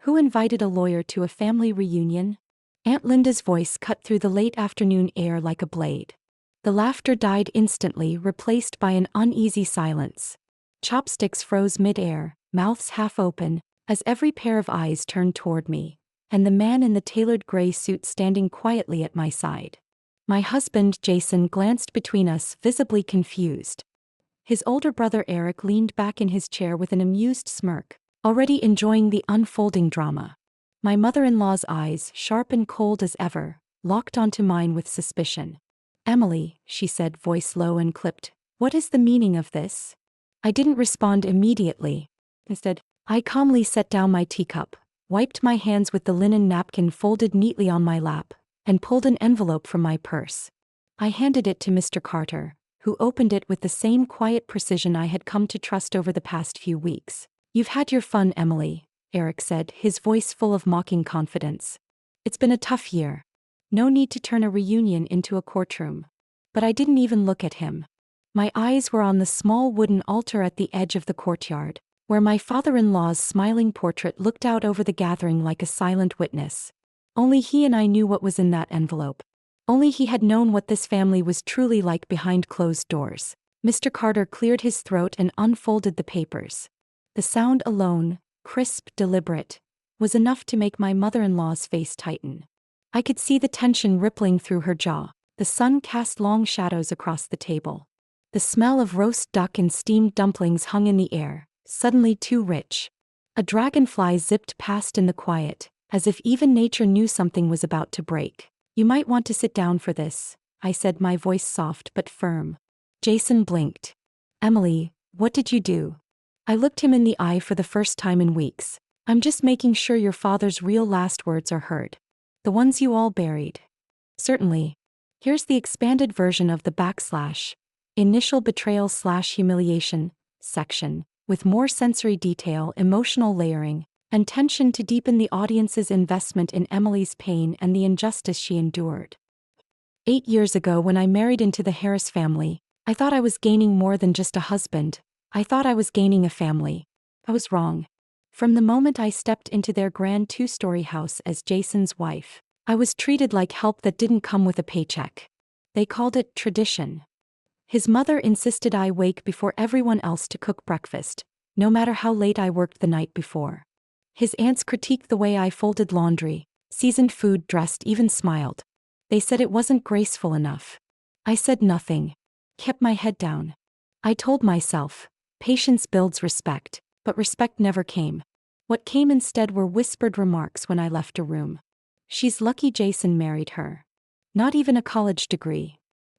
Who invited a lawyer to a family reunion? Aunt Linda's voice cut through the late afternoon air like a blade. The laughter died instantly, replaced by an uneasy silence. Chopsticks froze mid-air, mouths half open, as every pair of eyes turned toward me, and the man in the tailored gray suit standing quietly at my side. My husband, Jason, glanced between us, visibly confused. His older brother Eric leaned back in his chair with an amused smirk, already enjoying the unfolding drama. My mother-in-law's eyes, sharp and cold as ever, locked onto mine with suspicion. "Emily," she said, voice low and clipped, "what is the meaning of this?" I didn't respond immediately. Instead, I calmly set down my teacup, wiped my hands with the linen napkin folded neatly on my lap, and pulled an envelope from my purse. I handed it to Mr. Carter, who opened it with the same quiet precision I had come to trust over the past few weeks. "You've had your fun, Emily," Eric said, his voice full of mocking confidence. "It's been a tough year. No need to turn a reunion into a courtroom." But I didn't even look at him. My eyes were on the small wooden altar at the edge of the courtyard, where my father-in-law's smiling portrait looked out over the gathering like a silent witness. Only he and I knew what was in that envelope. Only he had known what this family was truly like behind closed doors. Mr. Carter cleared his throat and unfolded the papers. The sound alone, crisp, deliberate, was enough to make my mother-in-law's face tighten. I could see the tension rippling through her jaw. The sun cast long shadows across the table. The smell of roast duck and steamed dumplings hung in the air, suddenly too rich. A dragonfly zipped past in the quiet, as if even nature knew something was about to break. "You might want to sit down for this," I said, my voice soft but firm. Jason blinked. "Emily, what did you do?" I looked him in the eye for the first time in weeks. "I'm just making sure your father's real last words are heard. The ones you all buried." "Certainly. Here's the expanded version of the initial betrayal/humiliation section, with more sensory detail, emotional layering, and tension to deepen the audience's investment in Emily's pain and the injustice she endured. 8 years ago, when I married into the Harris family, I thought I was gaining more than just a husband. I thought I was gaining a family. I was wrong. From the moment I stepped into their grand 2-story house as Jason's wife, I was treated like help that didn't come with a paycheck. They called it tradition. His mother insisted I wake before everyone else to cook breakfast, no matter how late I worked the night before. His aunts critiqued the way I folded laundry, seasoned food, dressed, even smiled. They said it wasn't graceful enough. I said nothing, kept my head down. I told myself, patience builds respect, but respect never came. What came instead were whispered remarks when I left a room. "She's lucky Jason married her. Not even a college degree.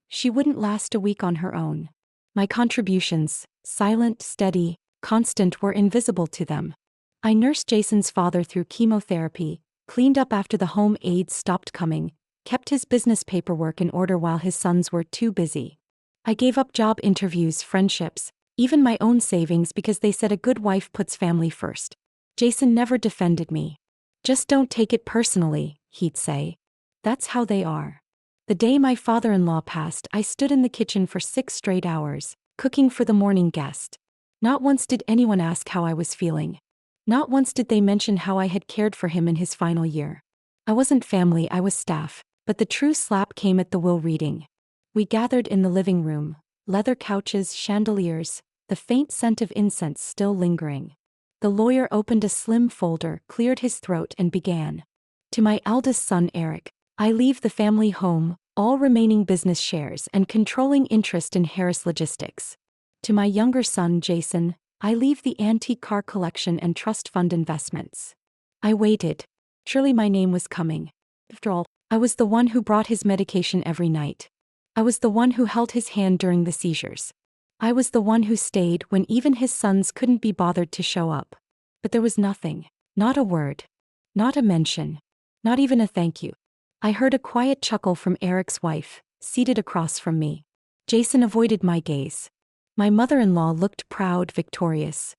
She wouldn't last a week on her own." My contributions, silent, steady, constant, were invisible to them. I nursed Jason's father through chemotherapy, cleaned up after the home aides stopped coming, kept his business paperwork in order while his sons were too busy. I gave up job interviews, friendships, even my own savings because they said a good wife puts family first. Jason never defended me. "Just don't take it personally," he'd say. "That's how they are." The day my father-in-law passed, I stood in the kitchen for 6 straight hours, cooking for the morning guest. Not once did anyone ask how I was feeling. Not once did they mention how I had cared for him in his final year. I wasn't family, I was staff, but the true slap came at the will reading. We gathered in the living room, leather couches, chandeliers, the faint scent of incense still lingering. The lawyer opened a slim folder, cleared his throat, and began. "To my eldest son Eric, I leave the family home, all remaining business shares and controlling interest in Harris Logistics. To my younger son Jason, I leave the antique car collection and trust fund investments." I waited. Surely my name was coming. After all, I was the one who brought his medication every night. I was the one who held his hand during the seizures. I was the one who stayed when even his sons couldn't be bothered to show up. But there was nothing. Not a word. Not a mention. Not even a thank you. I heard a quiet chuckle from Eric's wife, seated across from me. Jason avoided my gaze. My mother-in-law looked proud, victorious.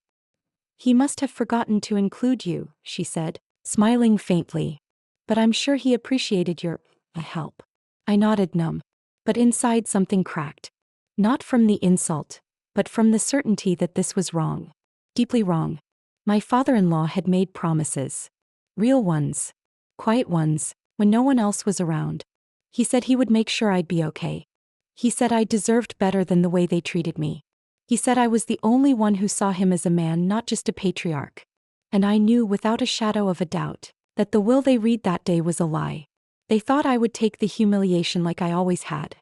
"He must have forgotten to include you," she said, smiling faintly. "But I'm sure he appreciated your help." I nodded, numb. But inside something cracked. Not from the insult, but from the certainty that this was wrong. Deeply wrong. My father-in-law had made promises. Real ones. Quiet ones, when no one else was around. He said he would make sure I'd be okay. He said I deserved better than the way they treated me. He said I was the only one who saw him as a man, not just a patriarch. And I knew without a shadow of a doubt that the will they read that day was a lie. They thought I would take the humiliation like I always had.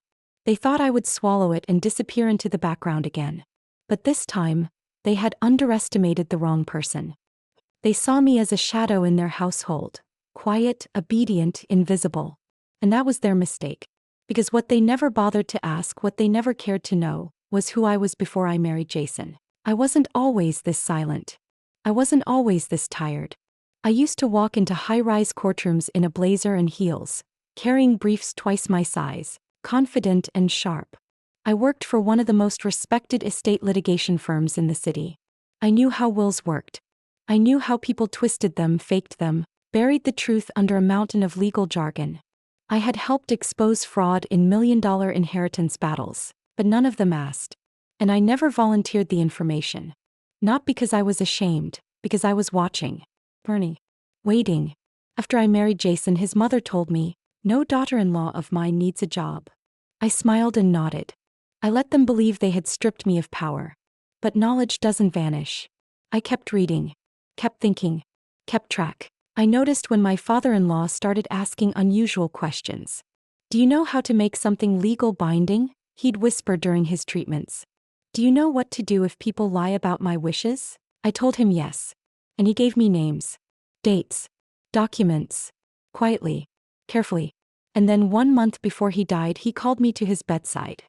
They thought I would swallow it and disappear into the background again. But this time, they had underestimated the wrong person. They saw me as a shadow in their household, quiet, obedient, invisible. And that was their mistake. Because what they never bothered to ask, what they never cared to know, was who I was before I married Jason. I wasn't always this silent. I wasn't always this tired. I used to walk into high-rise courtrooms in a blazer and heels, carrying briefs twice my size, confident and sharp. I worked for one of the most respected estate litigation firms in the city. I knew how wills worked. I knew how people twisted them, faked them, buried the truth under a mountain of legal jargon. I had helped expose fraud in million-dollar inheritance battles, but none of them asked. And I never volunteered the information. Not because I was ashamed, because I was watching. Bernie. Waiting. After I married Jason, his mother told me, "No daughter-in-law of mine needs a job." I smiled and nodded. I let them believe they had stripped me of power. But knowledge doesn't vanish. I kept reading, kept thinking, kept track. I noticed when my father-in-law started asking unusual questions. "Do you know how to make something legal binding?" he'd whisper during his treatments. "Do you know what to do if people lie about my wishes?" I told him yes. And he gave me names, dates, documents, quietly, carefully. And then 1 month before he died, he called me to his bedside.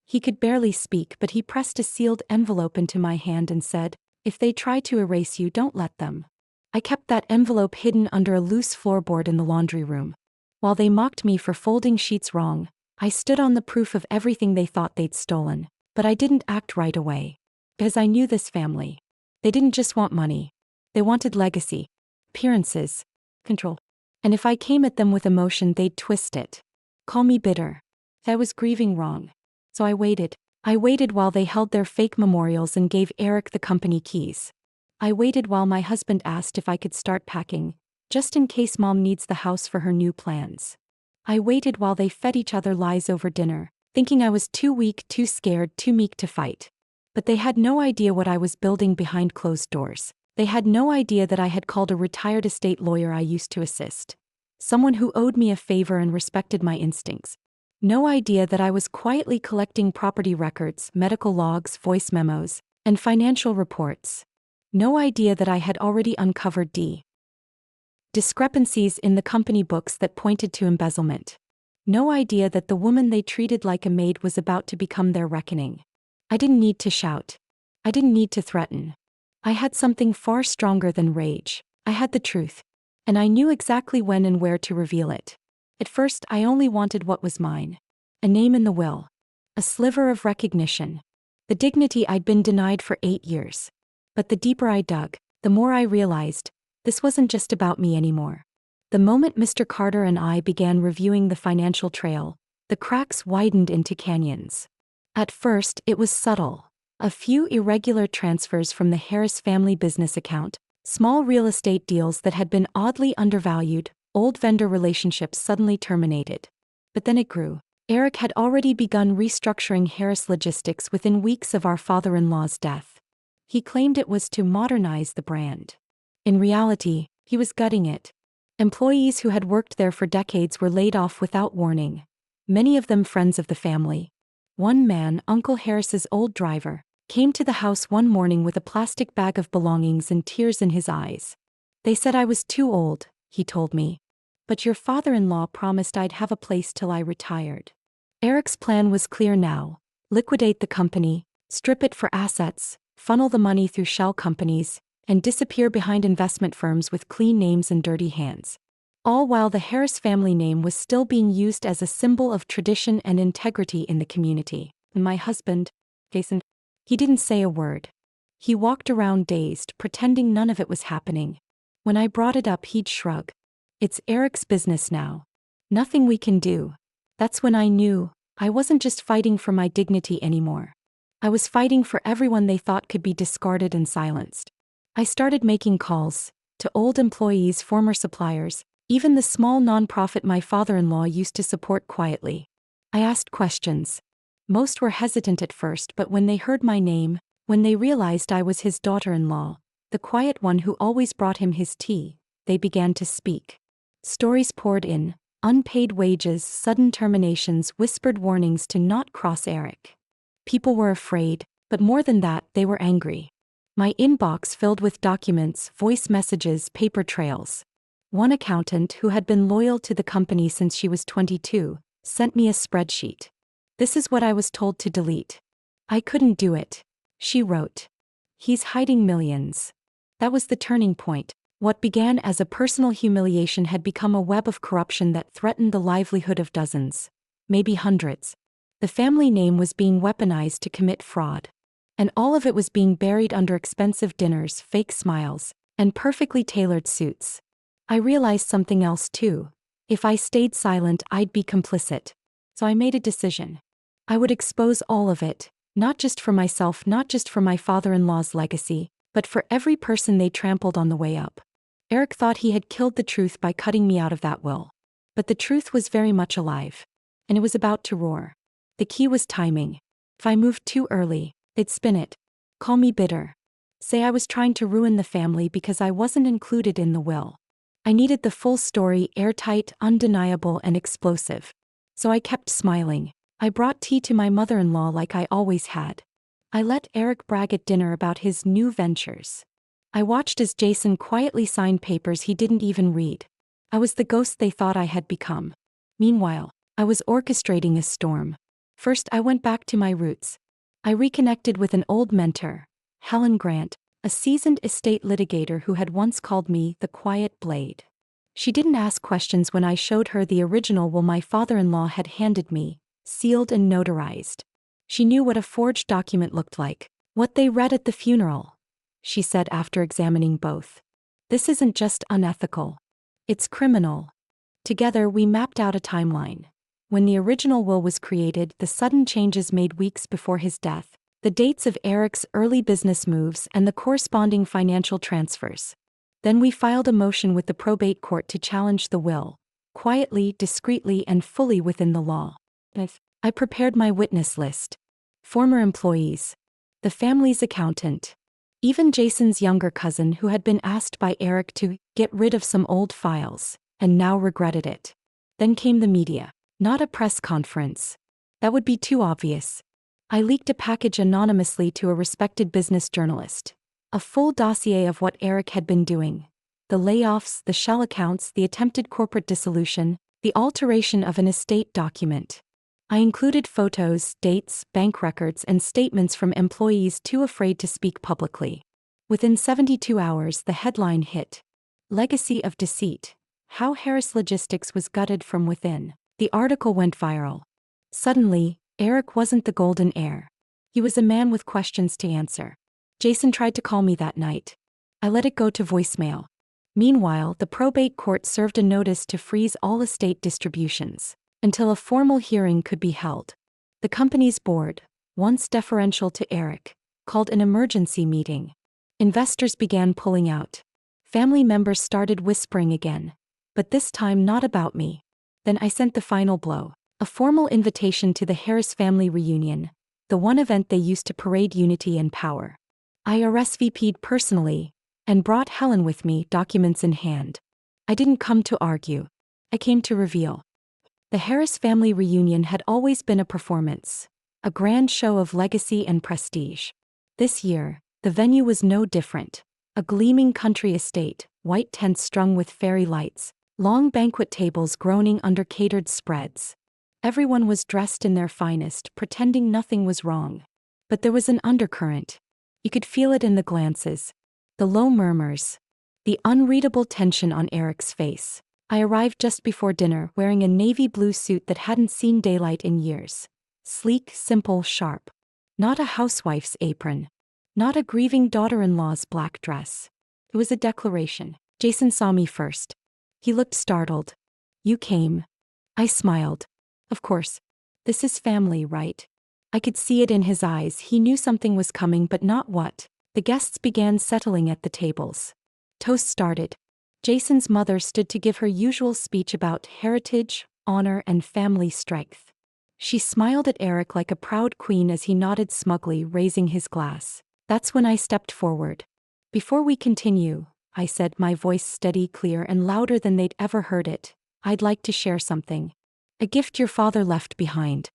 He could barely speak, but he pressed a sealed envelope into my hand and said, "If they try to erase you, don't let them." I kept that envelope hidden under a loose floorboard in the laundry room. While they mocked me for folding sheets wrong, I stood on the proof of everything they thought they'd stolen. But I didn't act right away. Because I knew this family. They didn't just want money. They wanted legacy, appearances, control. And if I came at them with emotion, they'd twist it. Call me bitter. I was grieving wrong. So I waited. I waited while they held their fake memorials and gave Eric the company keys. I waited while my husband asked if I could start packing, just in case Mom needs the house for her new plans. I waited while they fed each other lies over dinner, thinking I was too weak, too scared, too meek to fight. But they had no idea what I was building behind closed doors. They had no idea that I had called a retired estate lawyer I used to assist. Someone who owed me a favor and respected my instincts. No idea that I was quietly collecting property records, medical logs, voice memos, and financial reports. No idea that I had already uncovered discrepancies in the company books that pointed to embezzlement. No idea that the woman they treated like a maid was about to become their reckoning. I didn't need to shout. I didn't need to threaten. I had something far stronger than rage. I had the truth. And I knew exactly when and where to reveal it. At first, I only wanted what was mine. A name in the will. A sliver of recognition. The dignity I'd been denied for 8 years. But the deeper I dug, the more I realized, this wasn't just about me anymore. The moment Mr. Carter and I began reviewing the financial trail, the cracks widened into canyons. At first, it was subtle. A few irregular transfers from the Harris family business account, small real estate deals that had been oddly undervalued, old vendor relationships suddenly terminated. But then it grew. Eric had already begun restructuring Harris Logistics within weeks of our father-in-law's death. He claimed it was to modernize the brand. In reality, he was gutting it. Employees who had worked there for decades were laid off without warning. Many of them friends of the family. One man, Uncle Harris's old driver, came to the house one morning with a plastic bag of belongings and tears in his eyes. "They said I was too old," he told me. "But your father-in-law promised I'd have a place till I retired." Eric's plan was clear now. Liquidate the company, strip it for assets, funnel the money through shell companies, and disappear behind investment firms with clean names and dirty hands. All while the Harris family name was still being used as a symbol of tradition and integrity in the community. And my husband, Jason, he didn't say a word. He walked around dazed, pretending none of it was happening. When I brought it up, he'd shrug. "It's Eric's business now. Nothing we can do." That's when I knew I wasn't just fighting for my dignity anymore. I was fighting for everyone they thought could be discarded and silenced. I started making calls, to old employees, former suppliers, even the small nonprofit my father-in-law used to support quietly. I asked questions. Most were hesitant at first, but when they heard my name, when they realized I was his daughter-in-law, the quiet one who always brought him his tea, they began to speak. Stories poured in: unpaid wages, sudden terminations, whispered warnings to not cross Eric. People were afraid, but more than that, they were angry. My inbox filled with documents, voice messages, paper trails. One accountant, who had been loyal to the company since she was 22, sent me a spreadsheet. "This is what I was told to delete." "I couldn't do it," she wrote. "He's hiding millions." That was the turning point. What began as a personal humiliation had become a web of corruption that threatened the livelihood of dozens, maybe hundreds. The family name was being weaponized to commit fraud. And all of it was being buried under expensive dinners, fake smiles, and perfectly tailored suits. I realized something else too. If I stayed silent, I'd be complicit. So I made a decision. I would expose all of it, not just for myself, not just for my father-in-law's legacy, but for every person they trampled on the way up. Eric thought he had killed the truth by cutting me out of that will. But the truth was very much alive. And it was about to roar. The key was timing. If I moved too early, they'd spin it. Call me bitter. Say I was trying to ruin the family because I wasn't included in the will. I needed the full story, airtight, undeniable, and explosive. So I kept smiling. I brought tea to my mother-in-law like I always had. I let Eric brag at dinner about his new ventures. I watched as Jason quietly signed papers he didn't even read. I was the ghost they thought I had become. Meanwhile, I was orchestrating a storm. First, I went back to my roots. I reconnected with an old mentor, Helen Grant, a seasoned estate litigator who had once called me the Quiet Blade. She didn't ask questions when I showed her the original will my father-in-law had handed me, sealed and notarized. She knew what a forged document looked like, what they read at the funeral. She said after examining both. "This isn't just unethical. It's criminal." Together we mapped out a timeline. When the original will was created, the sudden changes made weeks before his death, the dates of Eric's early business moves and the corresponding financial transfers. Then we filed a motion with the probate court to challenge the will, quietly, discreetly, and fully within the law. I prepared my witness list. Former employees. The family's accountant. Even Jason's younger cousin, who had been asked by Eric to get rid of some old files, and now regretted it. Then came the media. Not a press conference. That would be too obvious. I leaked a package anonymously to a respected business journalist. A full dossier of what Eric had been doing. The layoffs, the shell accounts, the attempted corporate dissolution, the alteration of an estate document. I included photos, dates, bank records, and statements from employees too afraid to speak publicly. Within 72 hours, the headline hit. Legacy of Deceit. How Harris Logistics was gutted from within. The article went viral. Suddenly, Eric wasn't the golden heir. He was a man with questions to answer. Jason tried to call me that night. I let it go to voicemail. Meanwhile, the probate court served a notice to freeze all estate distributions until a formal hearing could be held. The company's board, once deferential to Eric, called an emergency meeting. Investors began pulling out. Family members started whispering again. But this time not about me. Then I sent the final blow. A formal invitation to the Harris family reunion, the one event they used to parade unity and power. I RSVP'd personally, and brought Helen with me, documents in hand. I didn't come to argue. I came to reveal. The Harris family reunion had always been a performance, a grand show of legacy and prestige. This year, the venue was no different. A gleaming country estate, white tents strung with fairy lights, long banquet tables groaning under catered spreads. Everyone was dressed in their finest, pretending nothing was wrong. But there was an undercurrent. You could feel it in the glances, the low murmurs, the unreadable tension on Eric's face. I arrived just before dinner wearing a navy blue suit that hadn't seen daylight in years. Sleek, simple, sharp. Not a housewife's apron. Not a grieving daughter-in-law's black dress. It was a declaration. Jason saw me first. He looked startled. "You came." I smiled. Of course. This is family, right? I could see it in his eyes. He knew something was coming, but not what. The guests began settling at the tables. Toast started. Jason's mother stood to give her usual speech about heritage, honor, and family strength. She smiled at Eric like a proud queen as he nodded smugly, raising his glass. That's when I stepped forward. Before we continue, I said, my voice steady, clear, and louder than they'd ever heard it, I'd like to share something. A gift your father left behind.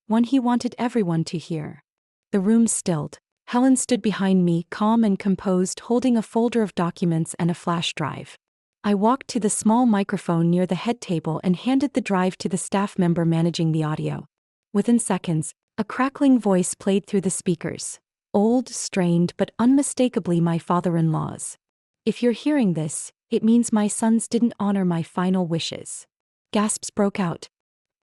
One he wanted everyone to hear. The room stilled. Helen stood behind me, calm and composed, holding a folder of documents and a flash drive. I walked to the small microphone near the head table and handed the drive to the staff member managing the audio. Within seconds, a crackling voice played through the speakers. Old, strained, but unmistakably my father-in-law's. If you're hearing this, it means my sons didn't honor my final wishes. Gasps broke out.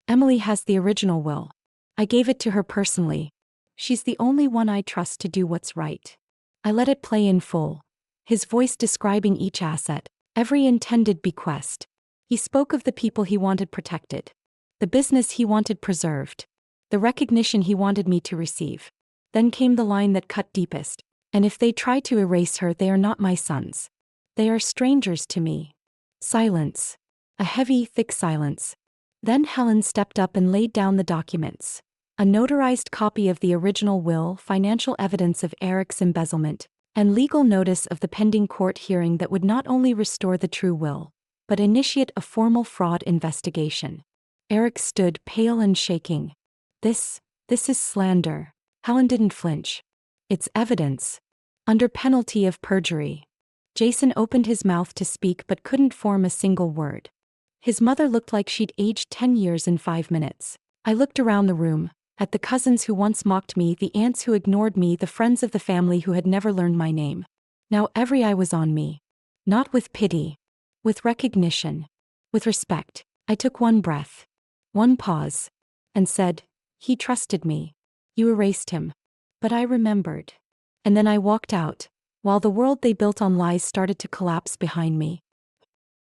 Emily has the original will. I gave it to her personally. She's the only one I trust to do what's right. I let it play in full. His voice describing each asset, every intended bequest. He spoke of the people he wanted protected. The business he wanted preserved. The recognition he wanted me to receive. Then came the line that cut deepest. And if they try to erase her, they are not my sons. They are strangers to me. Silence. A heavy, thick silence. Then Helen stepped up and laid down the documents. A notarized copy of the original will, financial evidence of Eric's embezzlement, and legal notice of the pending court hearing that would not only restore the true will, but initiate a formal fraud investigation. Eric stood pale and shaking. This is slander. Helen didn't flinch. It's evidence. Under penalty of perjury. Jason opened his mouth to speak but couldn't form a single word. His mother looked like she'd aged 10 years in 5 minutes. I looked around the room, at the cousins who once mocked me, the aunts who ignored me, the friends of the family who had never learned my name. Now every eye was on me. Not with pity. With recognition. With respect. I took one breath. One pause. And said, he trusted me. You erased him. But I remembered. And then I walked out, while the world they built on lies started to collapse behind me.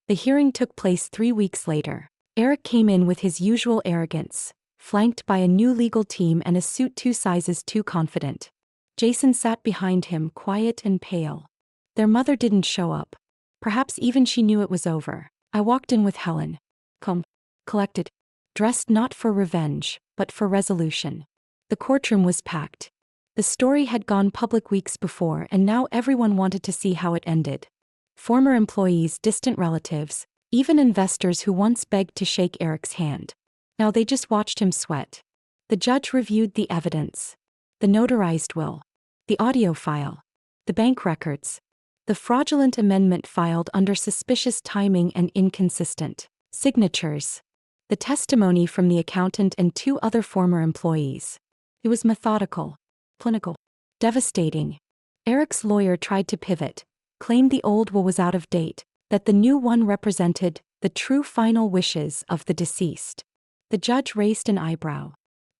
The hearing took place 3 weeks later. Eric came in with his usual arrogance, flanked by a new legal team and a suit 2 sizes too confident. Jason sat behind him, quiet and pale. Their mother didn't show up. Perhaps even she knew it was over. I walked in with Helen. Calm, collected, dressed not for revenge, but for resolution. The courtroom was packed. The story had gone public weeks before, and now everyone wanted to see how it ended. Former employees, distant relatives, even investors who once begged to shake Eric's hand. Now they just watched him sweat. The judge reviewed the evidence. The notarized will. The audio file. The bank records. The fraudulent amendment filed under suspicious timing and inconsistent signatures. The testimony from the accountant and 2 other former employees. It was methodical. Clinical. Devastating. Eric's lawyer tried to pivot, claimed the old will was out of date, that the new one represented the true final wishes of the deceased. The judge raised an eyebrow.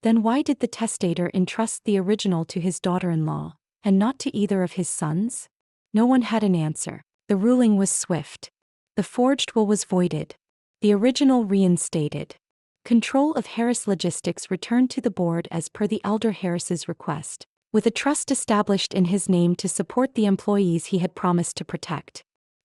Then why did the testator entrust the original to his daughter-in-law, and not to either of his sons? No one had an answer. The ruling was swift. The forged will was voided. The original reinstated. Control of Harris Logistics returned to the board as per the elder Harris's request, with a trust established in his name to support the employees he had promised to protect.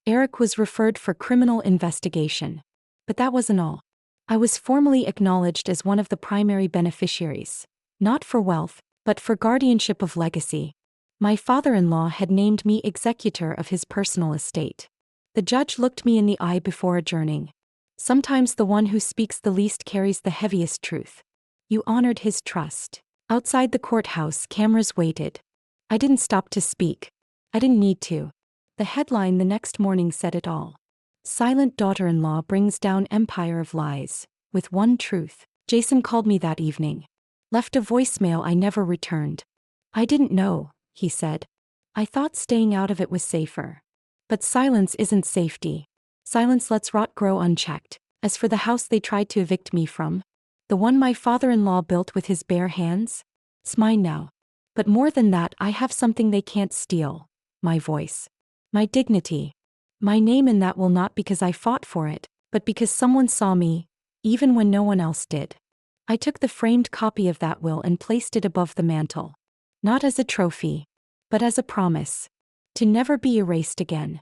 Eric was referred for criminal investigation. But that wasn't all. I was formally acknowledged as one of the primary beneficiaries, not for wealth, but for guardianship of legacy. My father-in-law had named me executor of his personal estate. The judge looked me in the eye before adjourning. Sometimes the one who speaks the least carries the heaviest truth. You honored his trust. Outside the courthouse, cameras waited. I didn't stop to speak. I didn't need to. The headline the next morning said it all. Silent daughter-in-law brings down empire of lies, with one truth. Jason called me that evening. Left a voicemail I never returned. I didn't know, he said. I thought staying out of it was safer. But silence isn't safety. Silence lets rot grow unchecked. As for the house they tried to evict me from, the one my father-in-law built with his bare hands, it's mine now. But more than that, I have something they can't steal. My voice. My dignity. My name in that will, not because I fought for it, but because someone saw me, even when no one else did. I took the framed copy of that will and placed it above the mantel. Not as a trophy, but as a promise. To never be erased again.